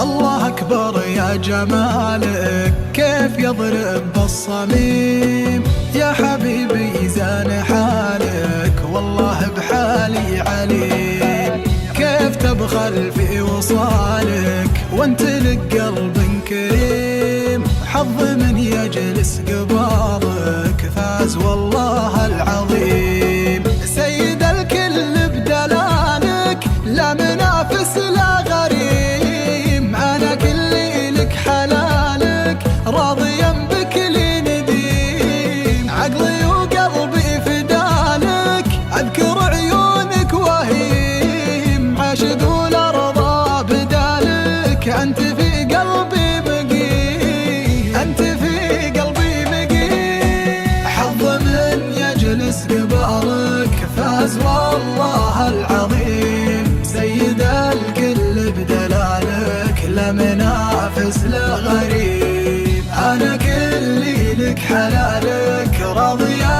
الله أكبر يا جمالك، كيف يضرب بالصميم يا حبيبي زان حالك، والله بحالي عليم. كيف تبخل في وصالك وانت لك قلب كريم، حظ من يجلس قبالك فاز والله العظيم. سيد الكل بدلالك لا منافس لا غريم، أنا كلي لك حلالك راضيا بك لي نديم. عقلي وقلبي فدالك أذكر عيونك وهيم، عاشق والأرض بدالك أنت في قلبي مقيم، أنت في قلبي مقيم. حظ من يجلس قبالك فاز والله العظيم. سيد الكل بدلالك لا منافس لا غريب، أنا كلي لك حلالك راضية